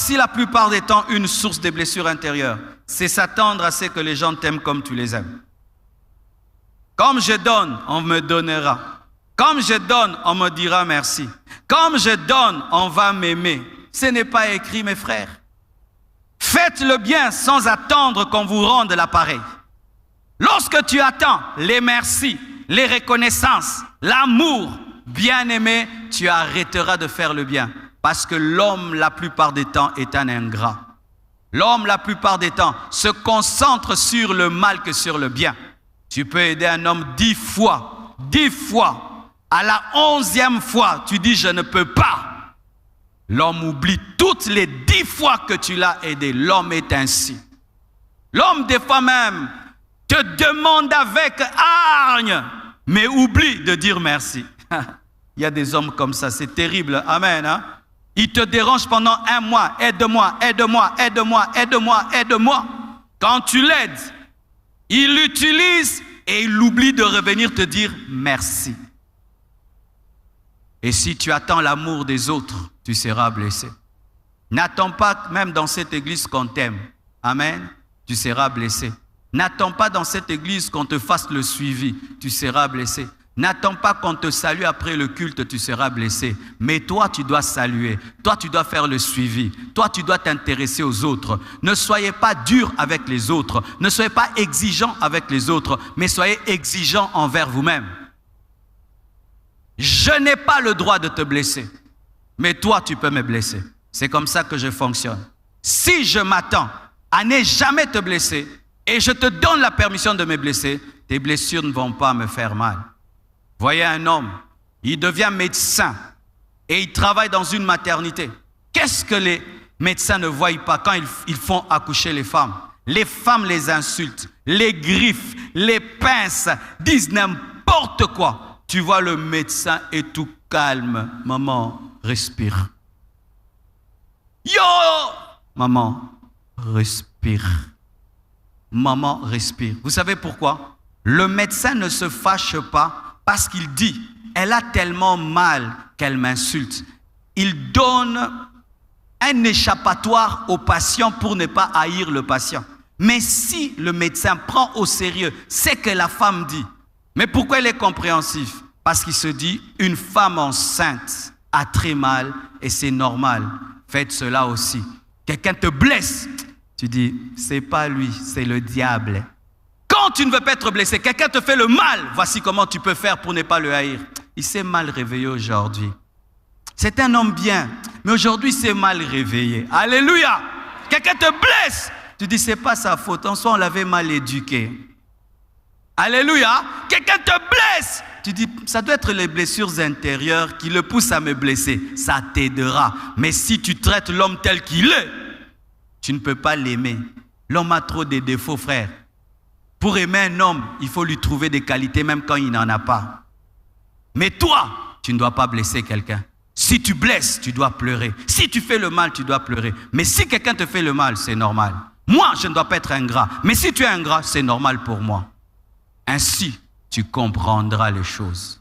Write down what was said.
Voici la plupart des temps une source de blessures intérieures. C'est s'attendre à ce que les gens t'aiment comme tu les aimes. Comme je donne, on me donnera. Comme je donne, on me dira merci. Comme je donne, on va m'aimer. Ce n'est pas écrit, mes frères. Faites le bien sans attendre qu'on vous rende l'appareil. Lorsque tu attends les merci, les reconnaissances, l'amour, bien-aimé, tu arrêteras de faire le bien. Parce que l'homme, la plupart des temps, est un ingrat. L'homme, la plupart des temps, se concentre sur le mal que sur le bien. Tu peux aider un homme 10 fois. À la 11e fois, tu dis « je ne peux pas ». L'homme oublie toutes les 10 fois que tu l'as aidé. L'homme est ainsi. L'homme, des fois même, te demande avec hargne, mais oublie de dire merci. Il y a des hommes comme ça, c'est terrible. Amen. Hein? Il te dérange pendant 1 mois. Aide-moi, aide-moi, aide-moi, aide-moi, aide-moi. Quand tu l'aides, il l'utilise et il oublie de revenir te dire merci. Et si tu attends l'amour des autres, tu seras blessé. N'attends pas même dans cette église qu'on t'aime. Amen. Tu seras blessé. N'attends pas dans cette église qu'on te fasse le suivi. Tu seras blessé. N'attends pas qu'on te salue après le culte, tu seras blessé. Mais toi, tu dois saluer. Toi, tu dois faire le suivi. Toi, tu dois t'intéresser aux autres. Ne soyez pas dur avec les autres. Ne soyez pas exigeant avec les autres, mais soyez exigeant envers vous-même. Je n'ai pas le droit de te blesser, mais toi, tu peux me blesser. C'est comme ça que je fonctionne. Si je m'attends à ne jamais te blesser et je te donne la permission de me blesser, tes blessures ne vont pas me faire mal. Voyez un homme, il devient médecin et il travaille dans une maternité. Qu'est-ce que les médecins ne voient pas quand ils font accoucher les femmes? Les femmes les insultent, les griffent, les pincent, disent n'importe quoi. Tu vois, le médecin est tout calme. Maman, respire. Yo! Maman, respire. Maman, respire. Vous savez pourquoi? Le médecin ne se fâche pas parce qu'il dit, elle a tellement mal qu'elle m'insulte. Il donne un échappatoire au patient pour ne pas haïr le patient. Mais si le médecin prend au sérieux ce que la femme dit, mais pourquoi il est compréhensif? Parce qu'il se dit, une femme enceinte a très mal et c'est normal. Faites cela aussi. Quelqu'un te blesse, tu dis, c'est pas lui, c'est le diable. Quand tu ne veux pas être blessé, quelqu'un te fait le mal, voici comment tu peux faire pour ne pas le haïr. Il s'est mal réveillé aujourd'hui. C'est un homme bien, mais aujourd'hui il s'est mal réveillé. Alléluia! Quelqu'un te blesse, tu dis, c'est pas sa faute, en soi on l'avait mal éduqué. Alléluia! Quelqu'un te blesse, tu dis, ça doit être les blessures intérieures qui le poussent à me blesser. Ça t'aidera. Mais si tu traites l'homme tel qu'il est, tu ne peux pas l'aimer. L'homme a trop de défauts, frère. Pour aimer un homme, il faut lui trouver des qualités même quand il n'en a pas. Mais toi, tu ne dois pas blesser quelqu'un. Si tu blesses, tu dois pleurer. Si tu fais le mal, tu dois pleurer. Mais si quelqu'un te fait le mal, c'est normal. Moi, je ne dois pas être ingrat. Mais si tu es ingrat, c'est normal pour moi. Ainsi, tu comprendras les choses.